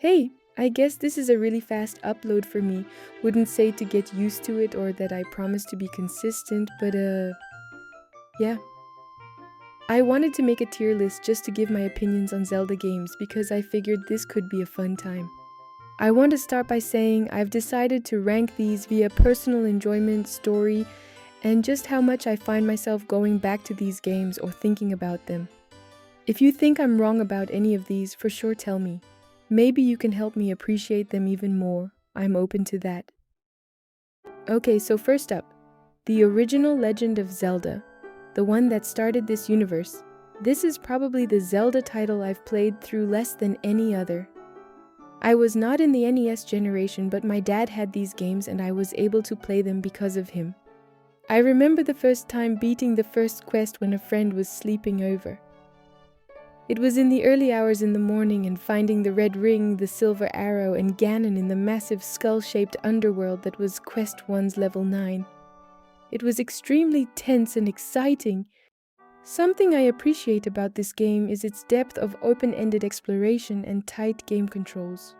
Hey, I guess this is a really fast upload for me. Wouldn't say to get used to it or that I promise to be consistent, but yeah. I wanted to make a tier list just to give my opinions on Zelda games because I figured this could be a fun time. I want to start by saying I've decided to rank these via personal enjoyment, story, and just how much I find myself going back to these games or thinking about them. If you think I'm wrong about any of these, for sure tell me. Maybe you can help me appreciate them even more. I'm open to that. Okay, so first up, the original Legend of Zelda, the one that started this universe. This is probably the Zelda title I've played through less than any other. I was not in the NES generation, but my dad had these games and I was able to play them because of him. I remember the first time beating the first quest when a friend was sleeping over. It was in the early hours in the morning and finding the red ring, the silver arrow, and Ganon in the massive skull-shaped underworld that was Quest 1's level 9. It was extremely tense and exciting. Something I appreciate about this game is its depth of open-ended exploration and tight game controls.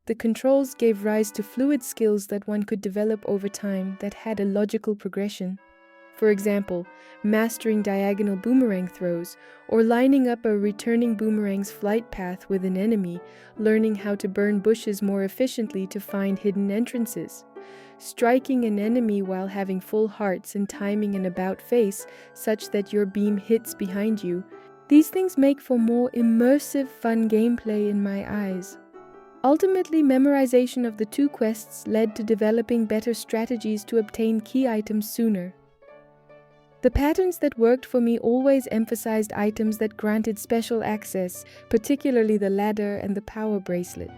The controls gave rise to fluid skills that one could develop over time that had a logical progression. For example, mastering diagonal boomerang throws, or lining up a returning boomerang's flight path with an enemy, learning how to burn bushes more efficiently to find hidden entrances, striking an enemy while having full hearts and timing an about face such that your beam hits behind you. These things make for more immersive, fun gameplay in my eyes. Ultimately, memorization of the two quests led to developing better strategies to obtain key items sooner. The patterns that worked for me always emphasized items that granted special access, particularly the ladder and the power bracelet.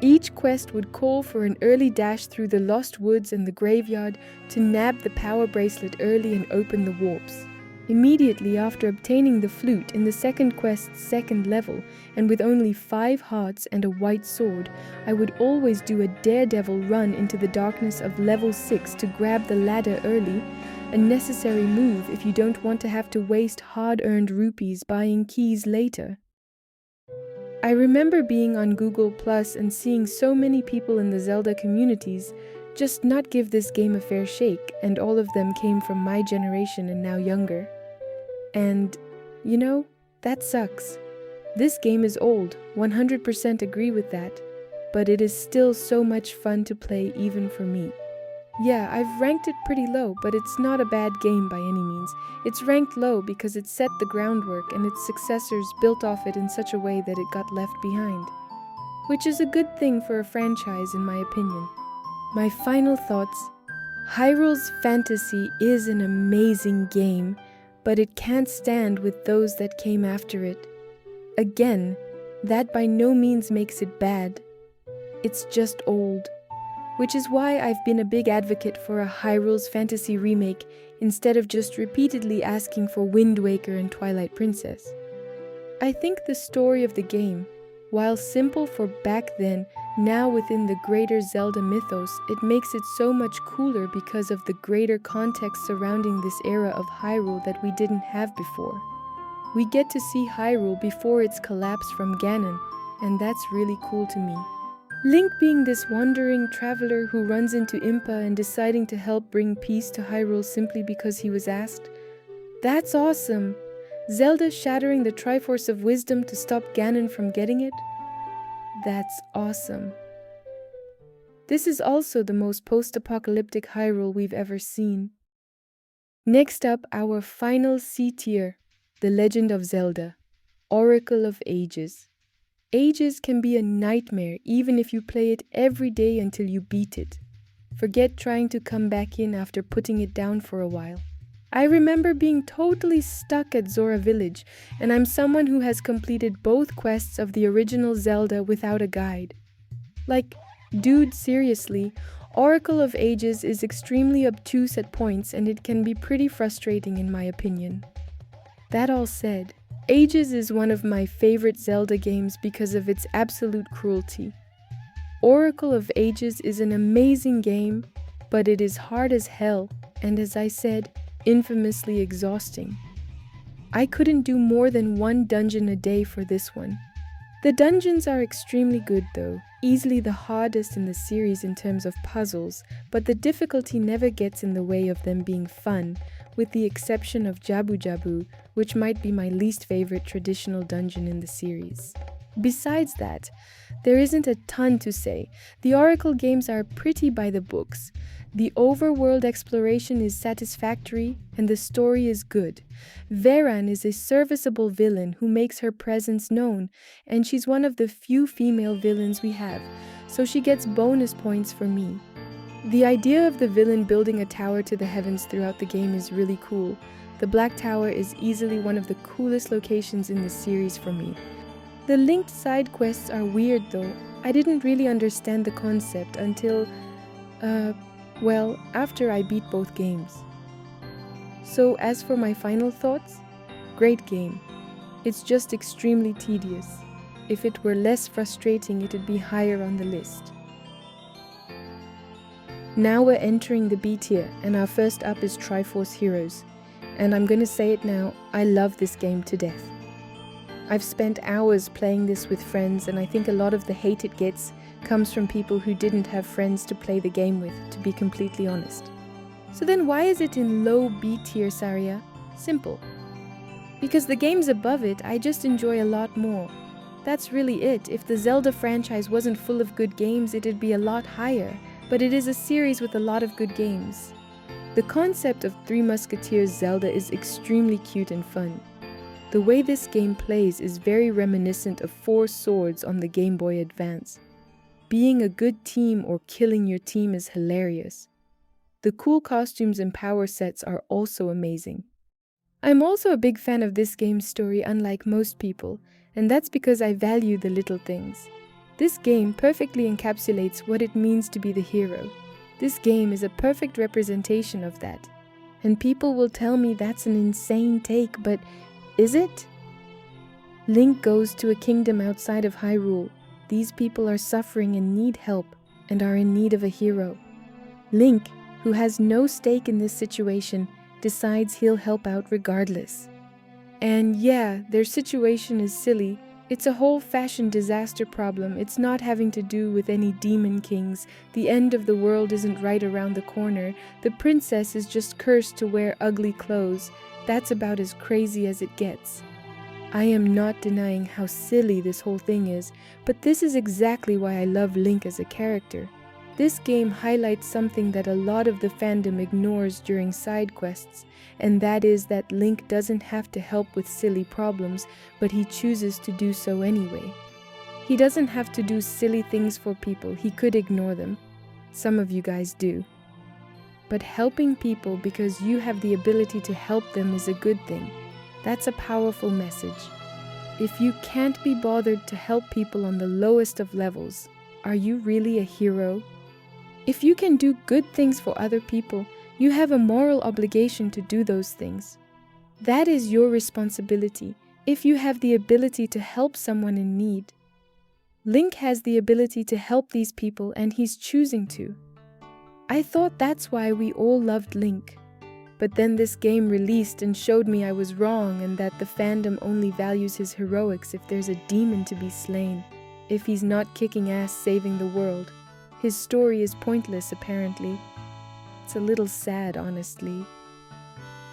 Each quest would call for an early dash through the lost woods and the graveyard to nab the power bracelet early and open the warps. Immediately after obtaining the flute in the second quest's second level, and with only 5 hearts and a white sword, I would always do a daredevil run into the darkness of level 6 to grab the ladder early, a necessary move if you don't want to have to waste hard-earned rupees buying keys later. I remember being on Google Plus and seeing so many people in the Zelda communities just not give this game a fair shake, and all of them came from my generation and now younger. And, that sucks. This game is old, 100% agree with that, but it is still so much fun to play even for me. Yeah, I've ranked it pretty low, but it's not a bad game by any means. It's ranked low because it set the groundwork and its successors built off it in such a way that it got left behind. Which is a good thing for a franchise in my opinion. My final thoughts. Hyrule's Fantasy is an amazing game, but it can't stand with those that came after it. Again, that by no means makes it bad. It's just old. Which is why I've been a big advocate for a Hyrule's Fantasy remake instead of just repeatedly asking for Wind Waker and Twilight Princess. I think the story of the game, while simple for back then, now within the greater Zelda mythos, it makes it so much cooler because of the greater context surrounding this era of Hyrule that we didn't have before. We get to see Hyrule before its collapse from Ganon, and that's really cool to me. Link being this wandering traveler who runs into Impa and deciding to help bring peace to Hyrule simply because he was asked. That's awesome! Zelda shattering the Triforce of Wisdom to stop Ganon from getting it? That's awesome. This is also the most post-apocalyptic Hyrule we've ever seen. Next up, our final C tier, The Legend of Zelda, Oracle of Ages. Ages can be a nightmare even if you play it every day until you beat it. Forget trying to come back in after putting it down for a while. I remember being totally stuck at Zora Village, and I'm someone who has completed both quests of the original Zelda without a guide. Like, dude, seriously, Oracle of Ages is extremely obtuse at points and it can be pretty frustrating in my opinion. That all said, Ages is one of my favorite Zelda games because of its absolute cruelty. Oracle of Ages is an amazing game, but it is hard as hell, and as I said, infamously exhausting. I couldn't do more than 1 dungeon a day for this one. The dungeons are extremely good though, easily the hardest in the series in terms of puzzles, but the difficulty never gets in the way of them being fun, with the exception of Jabu Jabu, which might be my least favorite traditional dungeon in the series. Besides that, there isn't a ton to say. The Oracle games are pretty by the books. The overworld exploration is satisfactory and the story is good. Veran is a serviceable villain who makes her presence known, and she's one of the few female villains we have, so she gets bonus points for me. The idea of the villain building a tower to the heavens throughout the game is really cool. The Black Tower is easily one of the coolest locations in the series for me. The linked side quests are weird though. I didn't really understand the concept until, well, after I beat both games. So as for my final thoughts, great game. It's just extremely tedious. If it were less frustrating, it'd be higher on the list. Now we're entering the B tier, and our first up is Triforce Heroes. And I'm gonna say it now, I love this game to death. I've spent hours playing this with friends, and I think a lot of the hate it gets comes from people who didn't have friends to play the game with, to be completely honest. So then why is it in low B tier, Saria? Simple. Because the games above it, I just enjoy a lot more. That's really it. If the Zelda franchise wasn't full of good games, it'd be a lot higher. But it is a series with a lot of good games. The concept of Three Musketeers Zelda is extremely cute and fun. The way this game plays is very reminiscent of Four Swords on the Game Boy Advance. Being a good team or killing your team is hilarious. The cool costumes and power sets are also amazing. I'm also a big fan of this game's story, unlike most people, and that's because I value the little things. This game perfectly encapsulates what it means to be the hero. This game is a perfect representation of that. And people will tell me that's an insane take, but is it? Link goes to a kingdom outside of Hyrule. These people are suffering and need help, and are in need of a hero. Link, who has no stake in this situation, decides he'll help out regardless. And yeah, their situation is silly. It's a whole fashion disaster problem. It's not having to do with any demon kings. The end of the world isn't right around the corner. The princess is just cursed to wear ugly clothes. That's about as crazy as it gets. I am not denying how silly this whole thing is, but this is exactly why I love Link as a character. This game highlights something that a lot of the fandom ignores during side quests, and that is that Link doesn't have to help with silly problems, but he chooses to do so anyway. He doesn't have to do silly things for people, he could ignore them. Some of you guys do. But helping people because you have the ability to help them is a good thing. That's a powerful message. If you can't be bothered to help people on the lowest of levels, are you really a hero? If you can do good things for other people, you have a moral obligation to do those things. That is your responsibility, if you have the ability to help someone in need. Link has the ability to help these people, and he's choosing to. I thought that's why we all loved Link. But then this game released and showed me I was wrong, and that the fandom only values his heroics if there's a demon to be slain, if he's not kicking ass saving the world. His story is pointless, apparently. It's a little sad, honestly.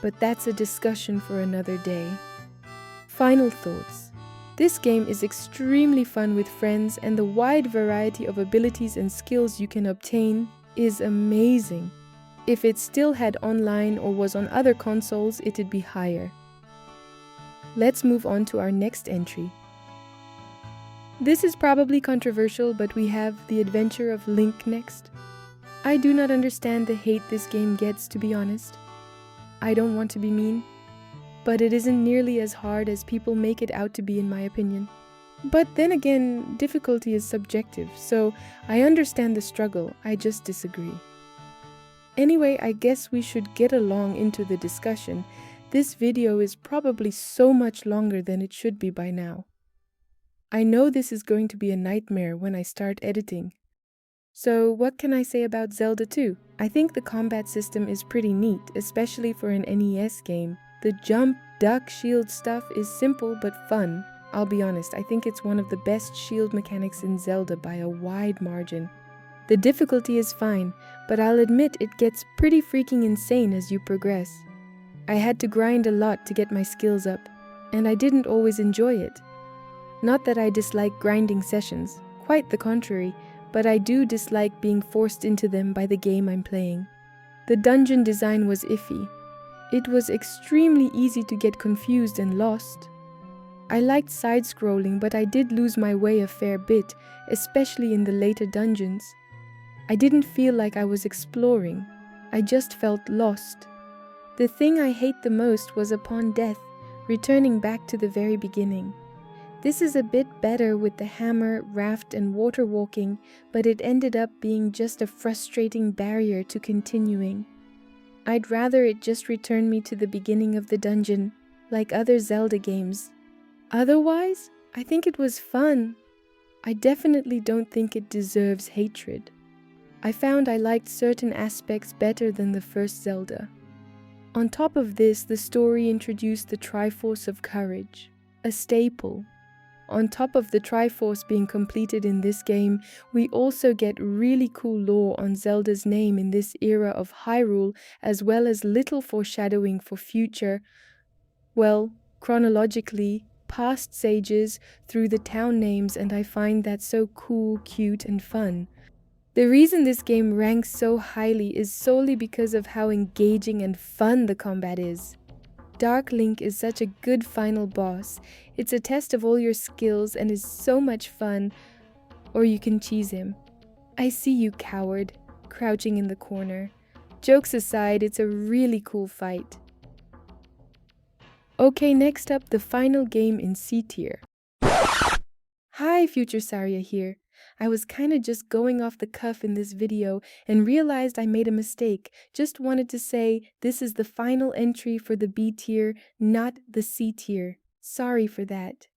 But that's a discussion for another day. Final thoughts. This game is extremely fun with friends, and the wide variety of abilities and skills you can obtain is amazing. If it still had online or was on other consoles, it'd be higher. Let's move on to our next entry. This is probably controversial, but we have The Adventure of Link next. I do not understand the hate this game gets, to be honest. I don't want to be mean, but it isn't nearly as hard as people make it out to be, in my opinion. But then again, difficulty is subjective, so I understand the struggle, I just disagree. Anyway, I guess we should get along into the discussion. This video is probably so much longer than it should be by now. I know this is going to be a nightmare when I start editing. So what can I say about Zelda 2? I think the combat system is pretty neat, especially for an NES game. The jump, duck, shield stuff is simple but fun. I'll be honest, I think it's one of the best shield mechanics in Zelda by a wide margin. The difficulty is fine, but I'll admit it gets pretty freaking insane as you progress. I had to grind a lot to get my skills up, and I didn't always enjoy it. Not that I dislike grinding sessions, quite the contrary, but I do dislike being forced into them by the game I'm playing. The dungeon design was iffy. It was extremely easy to get confused and lost. I liked side-scrolling, but I did lose my way a fair bit, especially in the later dungeons. I didn't feel like I was exploring. I just felt lost. The thing I hate the most was upon death, returning back to the very beginning. This is a bit better with the hammer, raft, and water walking, but it ended up being just a frustrating barrier to continuing. I'd rather it just return me to the beginning of the dungeon, like other Zelda games. Otherwise, I think it was fun. I definitely don't think it deserves hatred. I found I liked certain aspects better than the first Zelda. On top of this, the story introduced the Triforce of Courage, a staple. On top of the Triforce being completed in this game, we also get really cool lore on Zelda's name in this era of Hyrule, as well as little foreshadowing for future, well, chronologically, past sages through the town names, and I find that so cool, cute, and fun. The reason this game ranks so highly is solely because of how engaging and fun the combat is. Dark Link is such a good final boss. It's a test of all your skills and is so much fun. Or you can cheese him. I see you, coward, crouching in the corner. Jokes aside, it's a really cool fight. Okay, next up, the final game in C tier. Hi, Future Saria here. I was kinda just going off the cuff in this video and realized I made a mistake. Just wanted to say this is the final entry for the B tier, not the C tier. Sorry for that.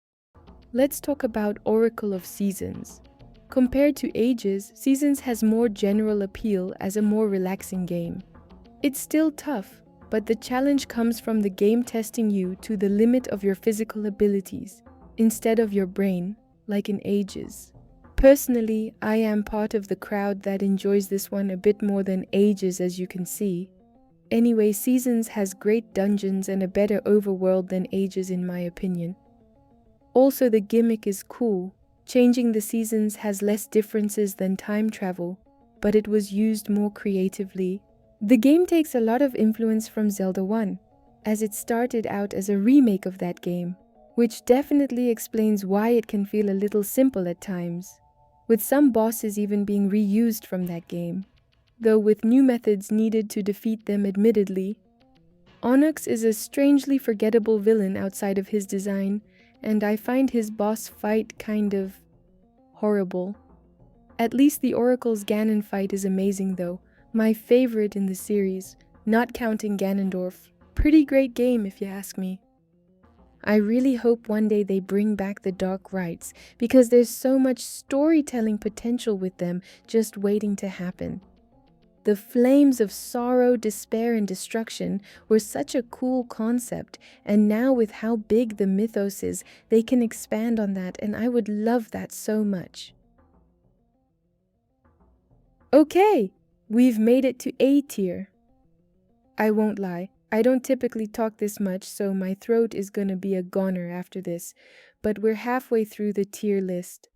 Let's talk about Oracle of Seasons. Compared to Ages, Seasons has more general appeal as a more relaxing game. It's still tough, but the challenge comes from the game testing you to the limit of your physical abilities, instead of your brain, like in Ages. Personally, I am part of the crowd that enjoys this one a bit more than Ages, as you can see. Anyway, Seasons has great dungeons and a better overworld than Ages in my opinion. Also, the gimmick is cool. Changing the seasons has less differences than time travel, but it was used more creatively. The game takes a lot of influence from Zelda 1, as it started out as a remake of that game, which definitely explains why it can feel a little simple at times, with some bosses even being reused from that game, though with new methods needed to defeat them admittedly. Onyx is a strangely forgettable villain outside of his design, and I find his boss fight kind of horrible. At least the Oracle's Ganon fight is amazing though, my favorite in the series, not counting Ganondorf. Pretty great game if you ask me. I really hope one day they bring back the Dark Rites, because there's so much storytelling potential with them just waiting to happen. The flames of sorrow, despair, and destruction were such a cool concept, and now with how big the mythos is, they can expand on that, and I would love that so much. Okay, we've made it to A tier. I won't lie, I don't typically talk this much, so my throat is gonna be a goner after this, but we're halfway through the tier list.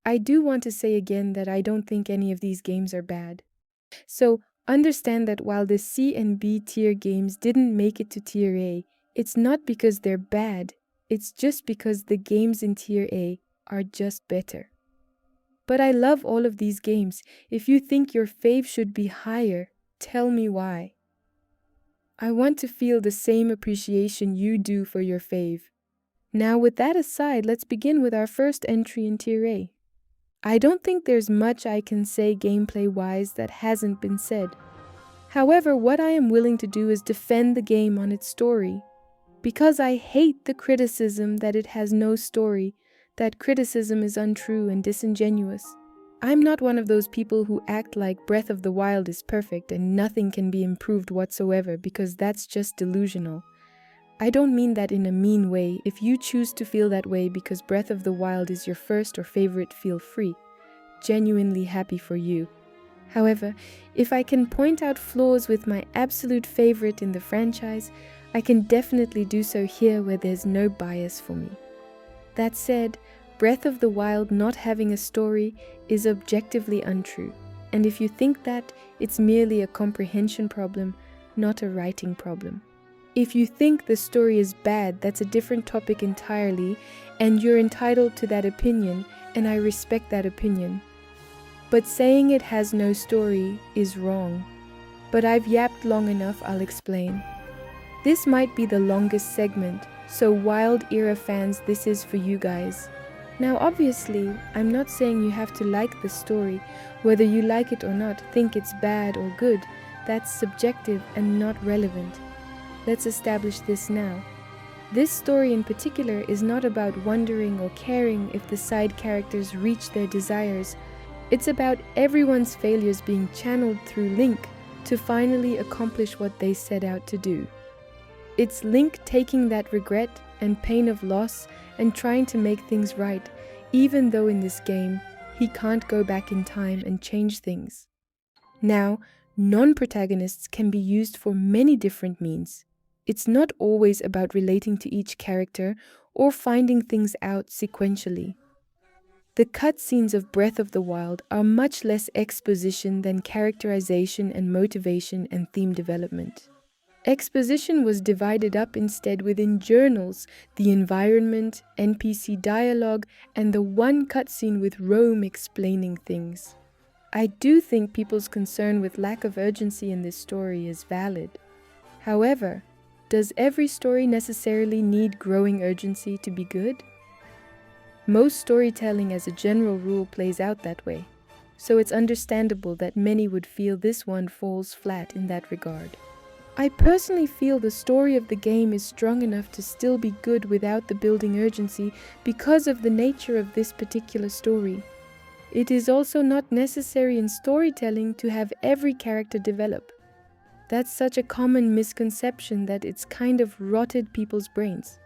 I do want to say again that I don't think any of these games are bad. So understand that while the C and B tier games didn't make it to tier A, it's not because they're bad, it's just because the games in tier A are just better. But I love all of these games. If you think your fave should be higher, tell me why. I want to feel the same appreciation you do for your fave. Now with that aside, let's begin with our first entry in tier A. I don't think there's much I can say gameplay-wise that hasn't been said. However, what I am willing to do is defend the game on its story. Because I hate the criticism that it has no story, that criticism is untrue and disingenuous. I'm not one of those people who act like Breath of the Wild is perfect and nothing can be improved whatsoever, because that's just delusional. I don't mean that in a mean way. If you choose to feel that way because Breath of the Wild is your first or favorite, feel free. Genuinely happy for you. However, if I can point out flaws with my absolute favorite in the franchise, I can definitely do so here where there's no bias for me. That said, Breath of the Wild not having a story is objectively untrue, and if you think that, it's merely a comprehension problem, not a writing problem. If you think the story is bad, that's a different topic entirely, and you're entitled to that opinion, and I respect that opinion. But saying it has no story is wrong. But I've yapped long enough, I'll explain. This might be the longest segment, so Wild Era fans, this is for you guys. Now obviously, I'm not saying you have to like the story. Whether you like it or not, think it's bad or good, that's subjective and not relevant. Let's establish this now. This story in particular is not about wondering or caring if the side characters reach their desires. It's about everyone's failures being channeled through Link to finally accomplish what they set out to do. It's Link taking that regret and pain of loss and trying to make things right, even though in this game, he can't go back in time and change things. Now, non-protagonists can be used for many different means. It's not always about relating to each character or finding things out sequentially. The cutscenes of Breath of the Wild are much less exposition than characterization and motivation and theme development. Exposition was divided up instead within journals, the environment, NPC dialogue, and the one cutscene with Rome explaining things. I do think people's concern with lack of urgency in this story is valid. However, does every story necessarily need growing urgency to be good? Most storytelling as a general rule plays out that way, so it's understandable that many would feel this one falls flat in that regard. I personally feel the story of the game is strong enough to still be good without the building urgency because of the nature of this particular story. It is also not necessary in storytelling to have every character develop. That's such a common misconception that it's kind of rotted people's brains.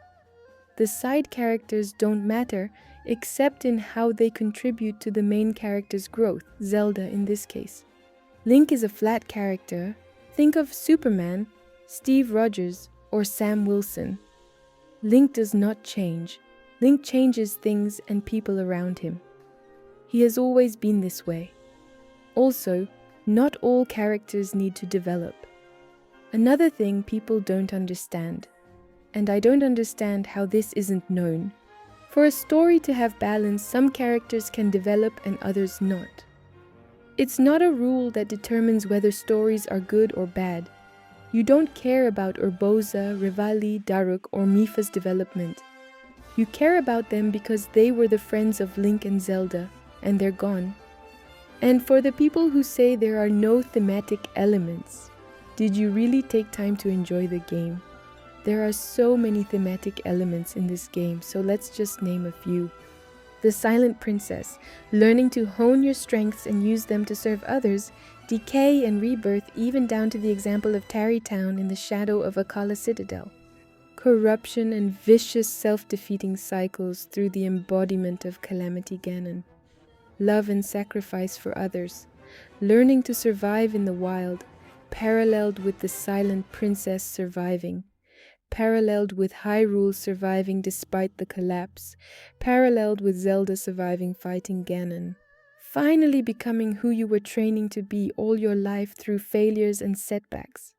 The side characters don't matter except in how they contribute to the main character's growth, Zelda in this case. Link is a flat character. Think of Superman, Steve Rogers, or Sam Wilson. Link does not change. Link changes things and people around him. He has always been this way. Also, not all characters need to develop. Another thing people don't understand, and I don't understand how this isn't known. For a story to have balance, some characters can develop and others not. It's not a rule that determines whether stories are good or bad. You don't care about Urbosa, Rivali, Daruk, or Mipha's development. You care about them because they were the friends of Link and Zelda, and they're gone. And for the people who say there are no thematic elements, did you really take time to enjoy the game? There are so many thematic elements in this game, so let's just name a few. The Silent Princess, learning to hone your strengths and use them to serve others, decay and rebirth, even down to the example of Tarry Town in the shadow of Akala Citadel. Corruption and vicious self-defeating cycles through the embodiment of Calamity Ganon. Love and sacrifice for others, learning to survive in the wild, paralleled with the Silent Princess surviving. Paralleled with Hyrule surviving despite the collapse, paralleled with Zelda surviving fighting Ganon. Finally becoming who you were training to be all your life through failures and setbacks.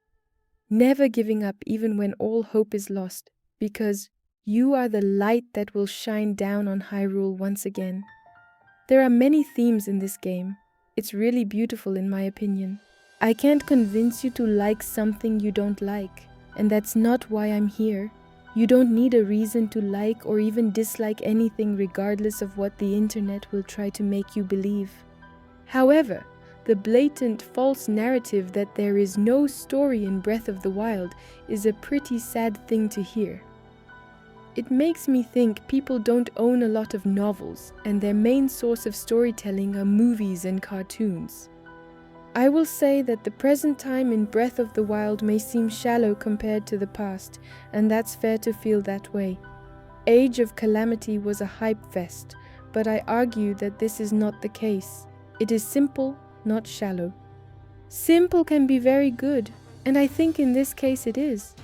Never giving up even when all hope is lost, because you are the light that will shine down on Hyrule once again. There are many themes in this game. It's really beautiful in my opinion. I can't convince you to like something you don't like. And that's not why I'm here. You don't need a reason to like or even dislike anything regardless of what the internet will try to make you believe. However, the blatant false narrative that there is no story in Breath of the Wild is a pretty sad thing to hear. It makes me think people don't own a lot of novels and their main source of storytelling are movies and cartoons. I will say that the present time in Breath of the Wild may seem shallow compared to the past, and that's fair to feel that way. Age of Calamity was a hype fest, but I argue that this is not the case. It is simple, not shallow. Simple can be very good, and I think in this case it is.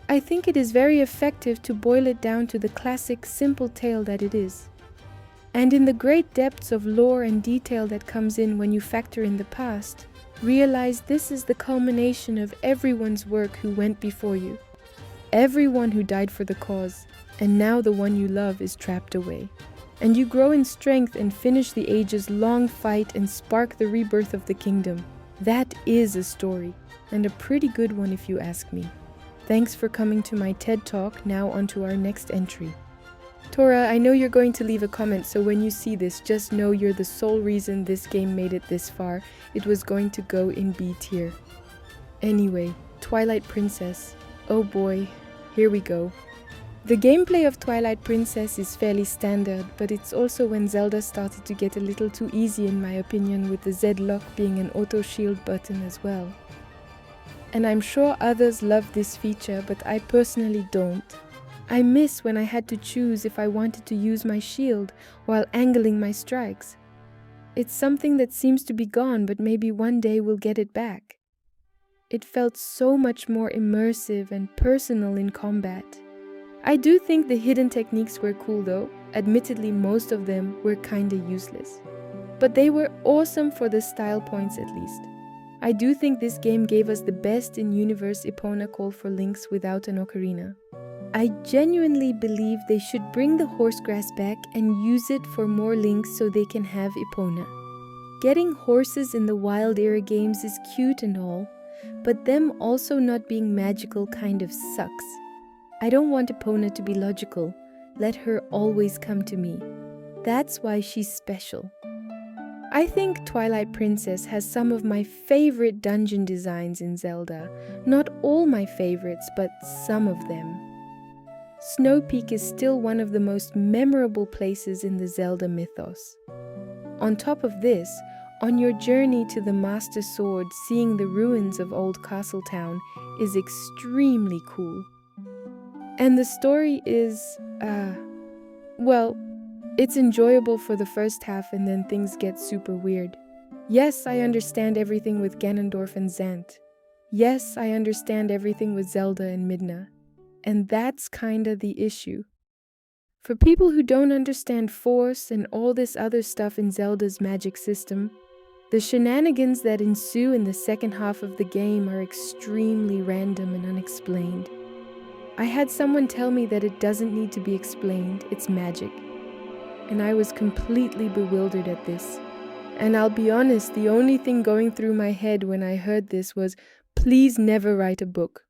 I think it is very effective to boil it down to the classic simple tale that it is. And in the great depths of lore and detail that comes in when you factor in the past, realize this is the culmination of everyone's work who went before you. Everyone who died for the cause, and now the one you love is trapped away. And you grow in strength and finish the ages' long fight and spark the rebirth of the kingdom. That is a story, and a pretty good one if you ask me. Thanks for coming to my TED Talk. Now on to our next entry. Tora, I know you're going to leave a comment, so when you see this, just know you're the sole reason this game made it this far. It was going to go in B tier. Anyway, Twilight Princess. Oh boy, here we go. The gameplay of Twilight Princess is fairly standard, but it's also when Zelda started to get a little too easy in my opinion, with the Z-lock being an auto-shield button as well. And I'm sure others love this feature, but I personally don't. I miss when I had to choose if I wanted to use my shield while angling my strikes. It's something that seems to be gone, but maybe one day we'll get it back. It felt so much more immersive and personal in combat. I do think the hidden techniques were cool though. Admittedly, most of them were kinda useless. But they were awesome for the style points at least. I do think this game gave us the best in-universe Epona call for links without an ocarina. I genuinely believe they should bring the horsegrass back and use it for more links so they can have Epona. Getting horses in the Wild era games is cute and all, but them also not being magical kind of sucks. I don't want Epona to be logical. Let her always come to me. That's why she's special. I think Twilight Princess has some of my favorite dungeon designs in Zelda. Not all my favorites, but some of them. Snow Peak is still one of the most memorable places in the Zelda mythos. On top of this, on your journey to the Master Sword, seeing the ruins of Old Castletown is extremely cool. And the story is, well, it's enjoyable for the first half and then things get super weird. Yes, I understand everything with Ganondorf and Zant. Yes, I understand everything with Zelda and Midna. And that's kinda the issue. For people who don't understand Force and all this other stuff in Zelda's magic system, the shenanigans that ensue in the second half of the game are extremely random and unexplained. I had someone tell me that it doesn't need to be explained, it's magic. And I was completely bewildered at this. And I'll be honest, the only thing going through my head when I heard this was, please never write a book.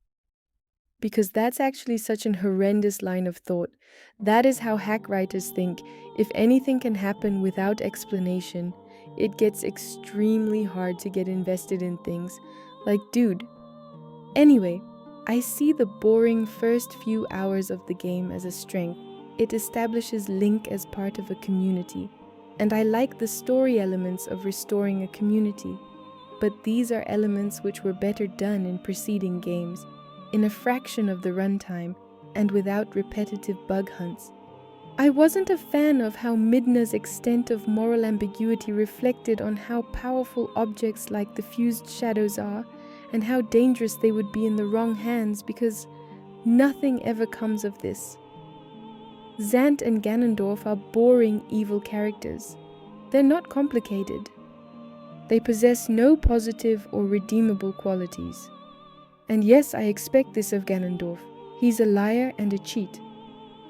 Because that's actually such an horrendous line of thought. That is how hack writers think. If anything can happen without explanation, it gets extremely hard to get invested in things. Like, dude. Anyway, I see the boring first few hours of the game as a strength. It establishes Link as part of a community, and I like the story elements of restoring a community. But these are elements which were better done in preceding games, in a fraction of the runtime, and without repetitive bug hunts. I wasn't a fan of how Midna's extent of moral ambiguity reflected on how powerful objects like the fused shadows are, and how dangerous they would be in the wrong hands, because nothing ever comes of this. Zant and Ganondorf are boring evil characters. They're not complicated. They possess no positive or redeemable qualities. And yes, I expect this of Ganondorf. He's a liar and a cheat.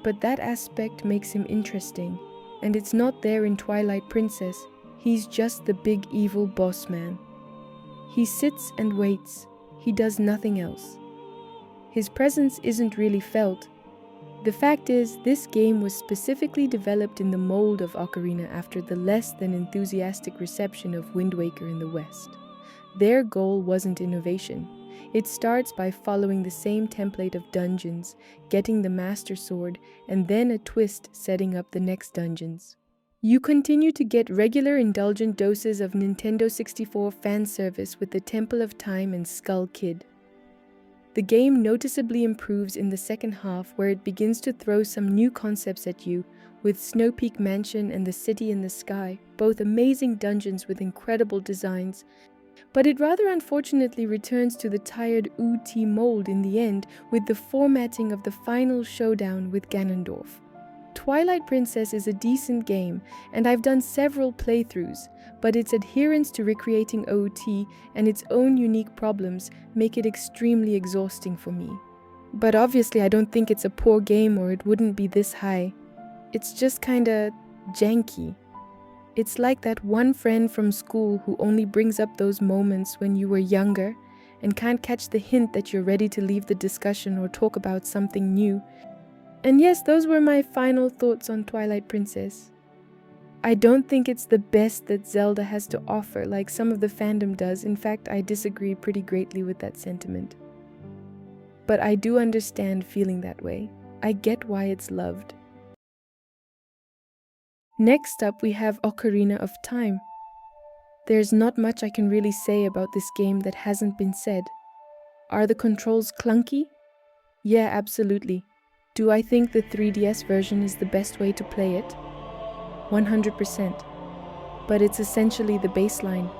But that aspect makes him interesting, and it's not there in Twilight Princess. He's just the big evil boss man. He sits and waits. He does nothing else. His presence isn't really felt. The fact is, this game was specifically developed in the mold of Ocarina after the less than enthusiastic reception of Wind Waker in the West. Their goal wasn't innovation. It starts by following the same template of dungeons, getting the Master Sword, and then a twist setting up the next dungeons. You continue to get regular indulgent doses of Nintendo 64 fan service with the Temple of Time and Skull Kid. The game noticeably improves in the second half, where it begins to throw some new concepts at you, with Snow Peak Mansion and the City in the Sky, both amazing dungeons with incredible designs. But it rather unfortunately returns to the tired OOT mold in the end, with the formatting of the final showdown with Ganondorf. Twilight Princess is a decent game, and I've done several playthroughs, but its adherence to recreating OOT and its own unique problems make it extremely exhausting for me. But obviously I don't think it's a poor game or it wouldn't be this high. It's just kinda janky. It's like that one friend from school who only brings up those moments when you were younger and can't catch the hint that you're ready to leave the discussion or talk about something new. And yes, those were my final thoughts on Twilight Princess. I don't think it's the best that Zelda has to offer like some of the fandom does. In fact, I disagree pretty greatly with that sentiment. But I do understand feeling that way. I get why it's loved. Next up, we have Ocarina of Time. There's not much I can really say about this game that hasn't been said. Are the controls clunky? Yeah, absolutely. Do I think the 3DS version is the best way to play it? 100%. But it's essentially the baseline.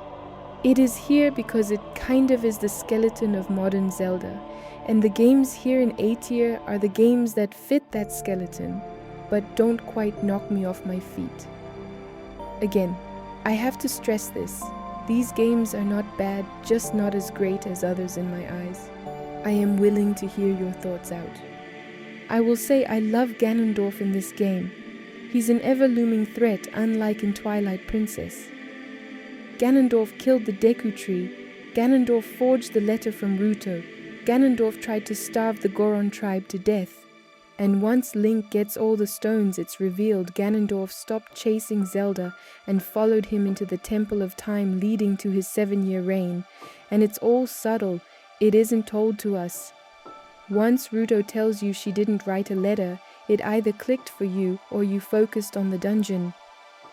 It is here because it kind of is the skeleton of modern Zelda, and the games here in A tier are the games that fit that skeleton, but don't quite knock me off my feet. Again, I have to stress this. These games are not bad, just not as great as others in my eyes. I am willing to hear your thoughts out. I will say I love Ganondorf in this game. He's an ever-looming threat, unlike in Twilight Princess. Ganondorf killed the Deku Tree. Ganondorf forged the letter from Ruto. Ganondorf tried to starve the Goron tribe to death. And once Link gets all the stones, it's revealed Ganondorf stopped chasing Zelda and followed him into the Temple of Time, leading to his 7-year reign. And it's all subtle. It isn't told to us. Once Ruto tells you she didn't write a letter, it either clicked for you or you focused on the dungeon.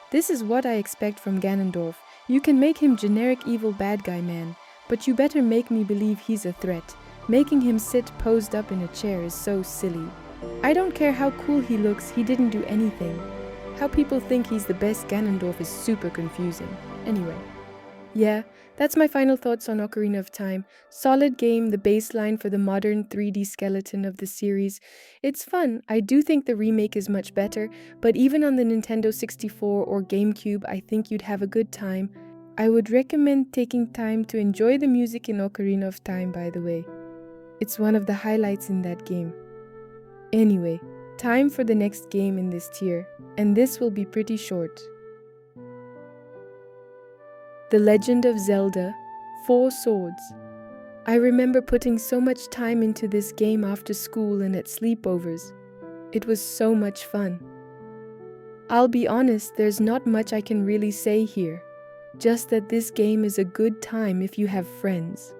This is what I expect from Ganondorf. You can make him generic evil bad guy man, but you better make me believe he's a threat. Making him sit posed up in a chair is so silly. I don't care how cool he looks, he didn't do anything. How people think he's the best Ganondorf is super confusing. Anyway. Yeah, that's my final thoughts on Ocarina of Time. Solid game, the baseline for the modern 3D skeleton of the series. It's fun. I do think the remake is much better, but even on the Nintendo 64 or GameCube, I think you'd have a good time. I would recommend taking time to enjoy the music in Ocarina of Time, by the way. It's one of the highlights in that game. Anyway, time for the next game in this tier, and this will be pretty short. The Legend of Zelda: Four Swords. I remember putting so much time into this game after school and at sleepovers. It was so much fun. I'll be honest, there's not much I can really say here. Just that this game is a good time if you have friends.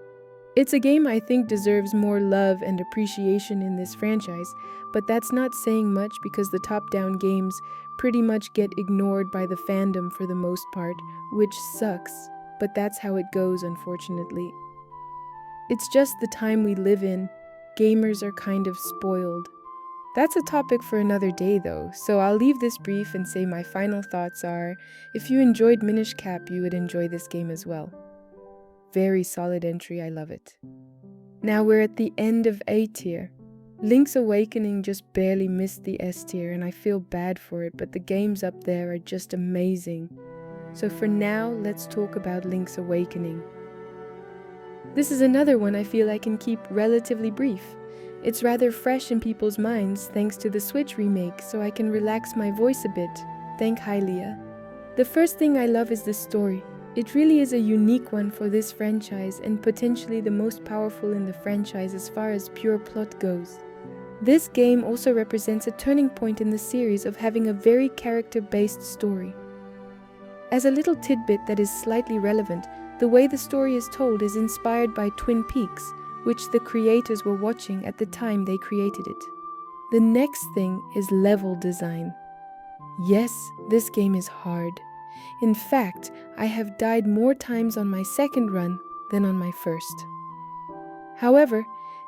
It's a game I think deserves more love and appreciation in this franchise, but that's not saying much because the top-down games pretty much get ignored by the fandom for the most part, which sucks, but that's how it goes, unfortunately. It's just the time we live in. Gamers are kind of spoiled. That's a topic for another day though, so I'll leave this brief and say my final thoughts are, if you enjoyed Minish Cap, you would enjoy this game as well. Very solid entry, I love it. Now we're at the end of A tier. Link's Awakening just barely missed the S tier and I feel bad for it, but the games up there are just amazing. So for now, let's talk about Link's Awakening. This is another one I feel I can keep relatively brief. It's rather fresh in people's minds thanks to the Switch remake, so I can relax my voice a bit. Thank Hylia. The first thing I love is the story. It really is a unique one for this franchise and potentially the most powerful in the franchise as far as pure plot goes. This game also represents a turning point in the series of having a very character-based story. As a little tidbit that is slightly relevant, the way the story is told is inspired by Twin Peaks, which the creators were watching at the time they created it. The next thing is level design. Yes, this game is hard. In fact, I have died more times on my second run than on my first. However,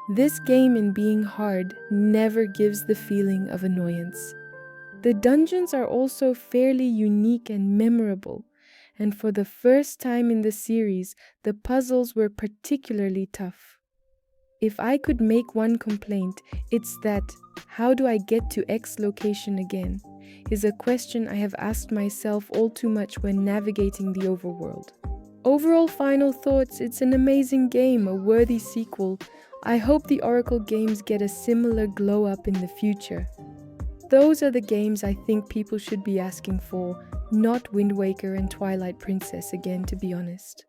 this game in being hard never gives the feeling of annoyance. The dungeons are also fairly unique and memorable, and for the first time in the series, the puzzles were particularly tough. If I could make one complaint, it's that how do I get to X location again is a question I have asked myself all too much when navigating the overworld. Overall final thoughts, it's an amazing game, a worthy sequel. I hope the Oracle games get a similar glow up in the future. Those are the games I think people should be asking for, not Wind Waker and Twilight Princess again, to be honest.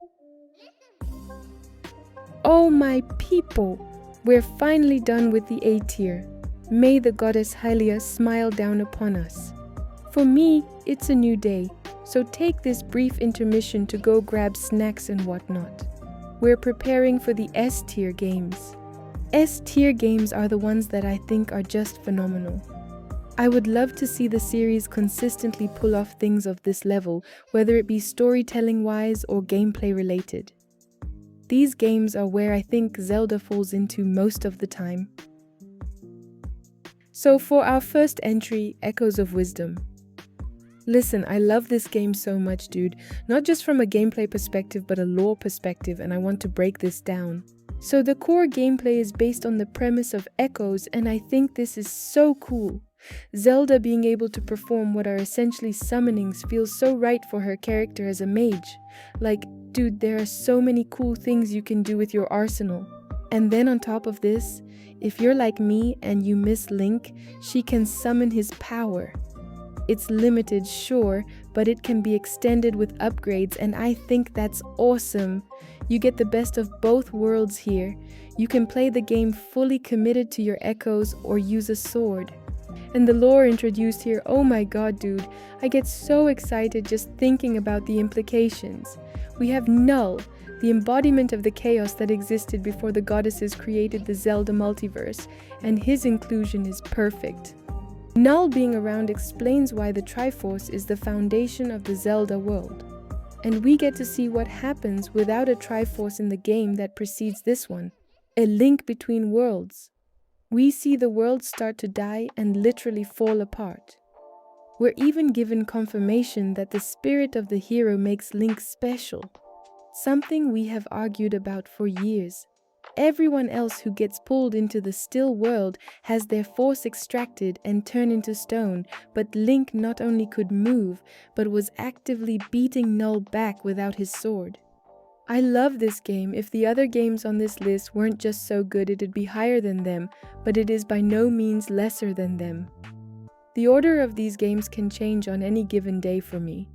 Oh my people! We're finally done with the A tier. May the goddess Hylia smile down upon us. For me, it's a new day, so take this brief intermission to go grab snacks and whatnot. We're preparing for the S tier games. S tier games are the ones that I think are just phenomenal. I would love to see the series consistently pull off things of this level, whether it be storytelling-wise or gameplay-related. These games are where I think Zelda falls into most of the time. So for our first entry, Echoes of Wisdom. Listen, I love this game so much, dude. Not just from a gameplay perspective, but a lore perspective, and I want to break this down. So the core gameplay is based on the premise of echoes, and I think this is so cool. Zelda being able to perform what are essentially summonings feels so right for her character as a mage. Like, dude, there are so many cool things you can do with your arsenal. And then on top of this, if you're like me and you miss Link, she can summon his power. It's limited, sure, but it can be extended with upgrades, and I think that's awesome. You get the best of both worlds here. You can play the game fully committed to your echoes or use a sword. And the lore introduced here, oh my god, dude, I get so excited just thinking about the implications. We have Null, the embodiment of the chaos that existed before the goddesses created the Zelda multiverse, and his inclusion is perfect. Null being around explains why the Triforce is the foundation of the Zelda world. And we get to see what happens without a Triforce in the game that precedes this one, a link between worlds. We see the world start to die and literally fall apart. We're even given confirmation that the spirit of the hero makes Link special, something we have argued about for years. Everyone else who gets pulled into the still world has their force extracted and turned into stone, but Link not only could move, but was actively beating Null back without his sword. I love this game. If the other games on this list weren't just so good, it'd be higher than them, but it is by no means lesser than them. The order of these games can change on any given day for me.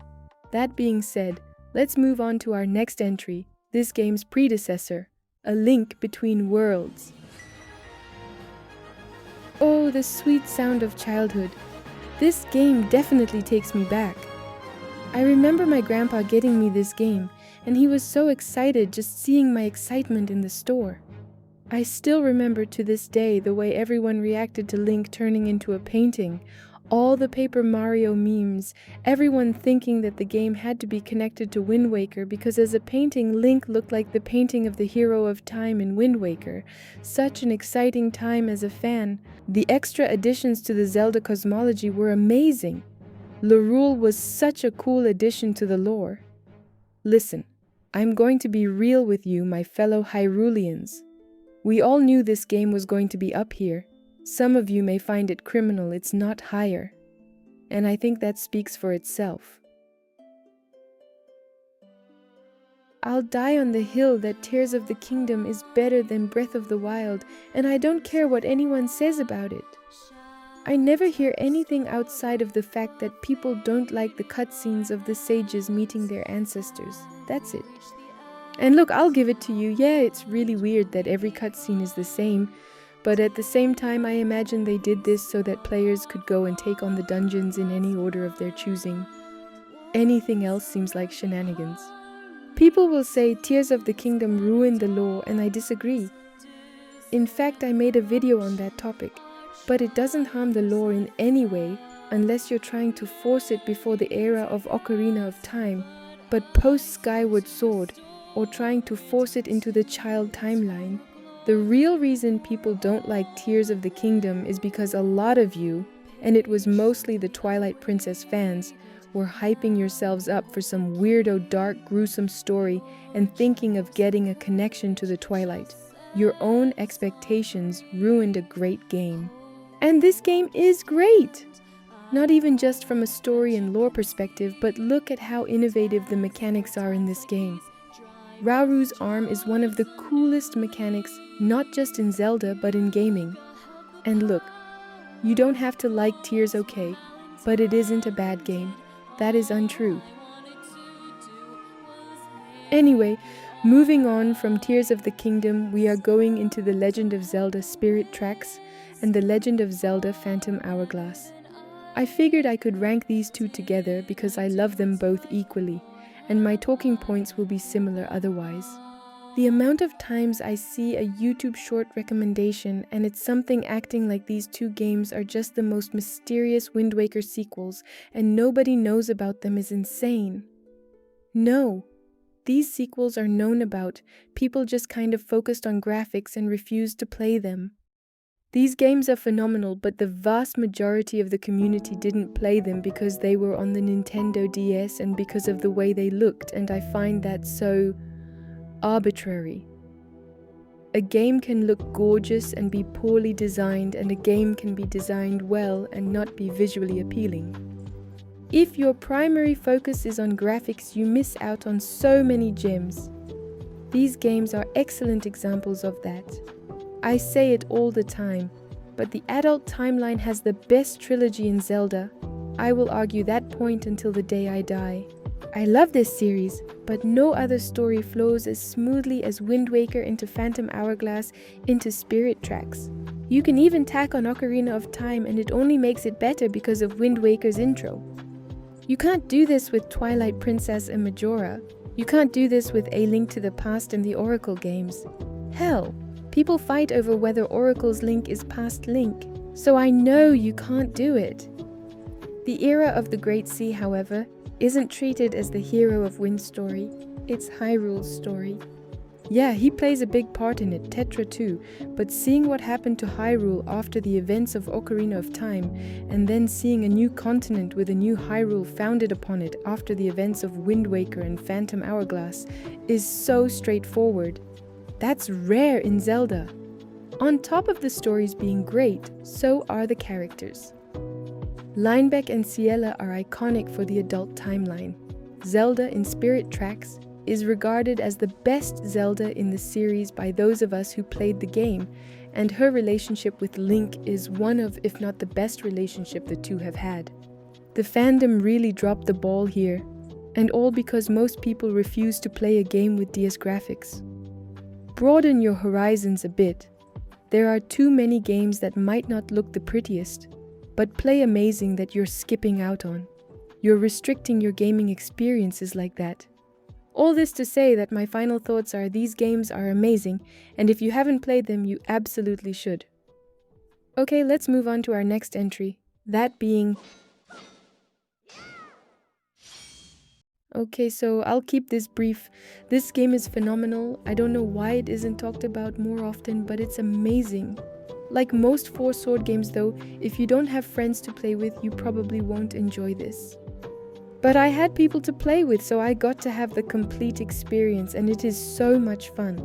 That being said, let's move on to our next entry, this game's predecessor, A Link Between Worlds. Oh, the sweet sound of childhood. This game definitely takes me back. I remember my grandpa getting me this game, and he was so excited just seeing my excitement in the store. I still remember to this day the way everyone reacted to Link turning into a painting, all the Paper Mario memes, everyone thinking that the game had to be connected to Wind Waker because as a painting, Link looked like the painting of the hero of time in Wind Waker. Such an exciting time as a fan. The extra additions to the Zelda cosmology were amazing. Lorule was such a cool addition to the lore. Listen, I'm going to be real with you, my fellow Hyruleans. We all knew this game was going to be up here. Some of you may find it criminal it's not higher. And I think that speaks for itself. I'll die on the hill that Tears of the Kingdom is better than Breath of the Wild, and I don't care what anyone says about it. I never hear anything outside of the fact that people don't like the cutscenes of the sages meeting their ancestors. That's it. And look, I'll give it to you. Yeah, it's really weird that every cutscene is the same, but at the same time, I imagine they did this so that players could go and take on the dungeons in any order of their choosing. Anything else seems like shenanigans. People will say Tears of the Kingdom ruined the lore, and I disagree. In fact, I made a video on that topic. But it doesn't harm the lore in any way. unless you're trying to force it before the era of Ocarina of Time, but post Skyward Sword, or trying to force it into the child timeline. The real reason people don't like Tears of the Kingdom is because a lot of you, and it was mostly the Twilight Princess fans, were hyping yourselves up for some weirdo, dark, gruesome story and thinking of getting a connection to the Twilight. Your own expectations ruined a great game. And this game is great! Not even just from a story and lore perspective, but look at how innovative the mechanics are in this game. Rauru's arm is one of the coolest mechanics, not just in Zelda, but in gaming. And look, you don't have to like Tears, okay, but it isn't a bad game. That is untrue. Anyway, moving on from Tears of the Kingdom, we are going into The Legend of Zelda Spirit Tracks and The Legend of Zelda Phantom Hourglass. I figured I could rank these two together because I love them both equally, and my talking points will be similar otherwise. The amount of times I see a YouTube short recommendation and it's something acting like these two games are just the most mysterious Wind Waker sequels and nobody knows about them is insane. No, these sequels are known about, people just kind of focused on graphics and refused to play them. These games are phenomenal, but the vast majority of the community didn't play them because they were on the Nintendo DS and because of the way they looked, and I find that so arbitrary. A game can look gorgeous and be poorly designed, and a game can be designed well and not be visually appealing. If your primary focus is on graphics, you miss out on so many gems. These games are excellent examples of that. I say it all the time, but the adult timeline has the best trilogy in Zelda. I will argue that point until the day I die. I love this series, but no other story flows as smoothly as Wind Waker into Phantom Hourglass into Spirit Tracks. You can even tack on Ocarina of Time and it only makes it better because of Wind Waker's intro. You can't do this with Twilight Princess and Majora. You can't do this with A Link to the Past and the Oracle games. Hell, people fight over whether Oracle's Link is past Link, so I know you can't do it. The era of the Great Sea, however, isn't treated as the hero of Wind's story, it's Hyrule's story. Yeah, he plays a big part in it, Tetra too, but seeing what happened to Hyrule after the events of Ocarina of Time, and then seeing a new continent with a new Hyrule founded upon it after the events of Wind Waker and Phantom Hourglass, is so straightforward. That's rare in Zelda. On top of the stories being great, so are the characters. Linebeck and Ciela are iconic for the adult timeline. Zelda in Spirit Tracks is regarded as the best Zelda in the series by those of us who played the game, and her relationship with Link is one of, if not the best relationship the two have had. The fandom really dropped the ball here, and all because most people refuse to play a game with DS graphics. Broaden your horizons a bit. There are too many games that might not look the prettiest, but play amazing that you're skipping out on. You're restricting your gaming experiences like that. All this to say that my final thoughts are these games are amazing, and if you haven't played them, you absolutely should. Okay, let's move on to our next entry, that being... Okay, so I'll keep this brief. This game is phenomenal. I don't know why it isn't talked about more often, but it's amazing. Like most 4-sword games though, if you don't have friends to play with, you probably won't enjoy this. But I had people to play with, so I got to have the complete experience, and it is so much fun.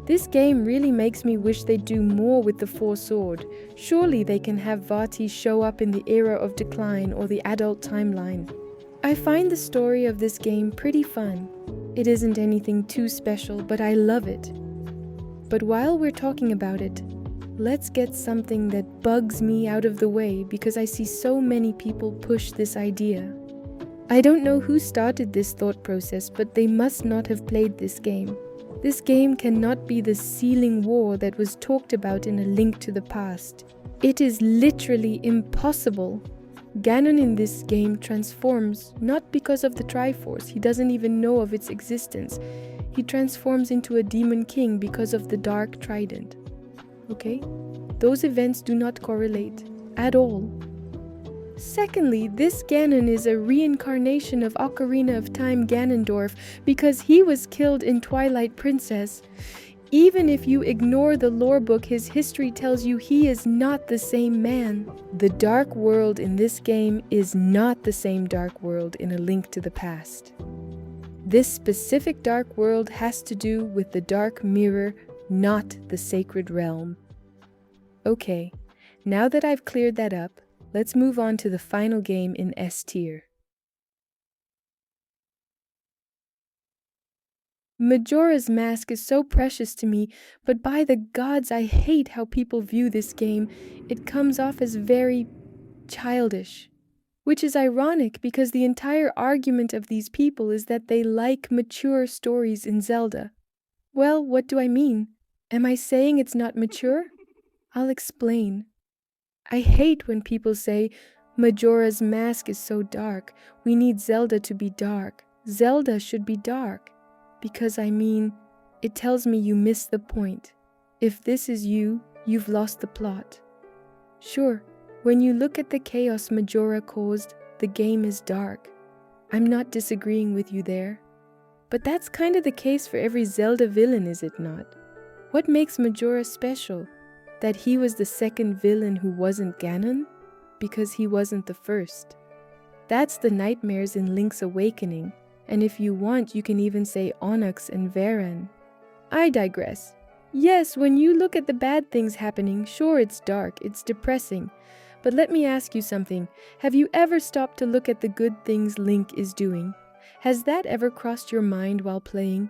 This game really makes me wish they'd do more with the 4-sword. Surely they can have Vati show up in the era of decline or the adult timeline. I find the story of this game pretty fun. It isn't anything too special, but I love it. But while we're talking about it, let's get something that bugs me out of the way because I see so many people push this idea. I don't know who started this thought process, but they must not have played this game. This game cannot be the sealing war that was talked about in A Link to the Past. It is literally impossible. Ganon in this game transforms not because of the Triforce, he doesn't even know of its existence. He transforms into a demon king because of the Dark Trident. Okay? Those events do not correlate at all. Secondly, this Ganon is a reincarnation of Ocarina of Time Ganondorf because he was killed in Twilight Princess. Even if you ignore the lore book, his history tells you he is not the same man. The Dark World in this game is not the same Dark World in A Link to the Past. This specific Dark World has to do with the Dark Mirror, not the Sacred Realm. Okay, now that I've cleared that up, let's move on to the final game in S tier. Majora's Mask is so precious to me, but by the gods, I hate how people view this game. It comes off as very childish. Which is ironic because the entire argument of these people is that they like mature stories in Zelda. Well, what do I mean? Am I saying it's not mature? I'll explain. I hate when people say, Majora's Mask is so dark, we need Zelda to be dark. Zelda should be dark. Because it tells me you missed the point. If this is you, you've lost the plot. Sure, when you look at the chaos Majora caused, the game is dark. I'm not disagreeing with you there. But that's kind of the case for every Zelda villain, is it not? What makes Majora special? That he was the second villain who wasn't Ganon? Because he wasn't the first. That's the nightmares in Link's Awakening. And if you want, you can even say Onyx and Varen. I digress. Yes, when you look at the bad things happening, sure it's dark, it's depressing. But let me ask you something. Have you ever stopped to look at the good things Link is doing? Has that ever crossed your mind while playing?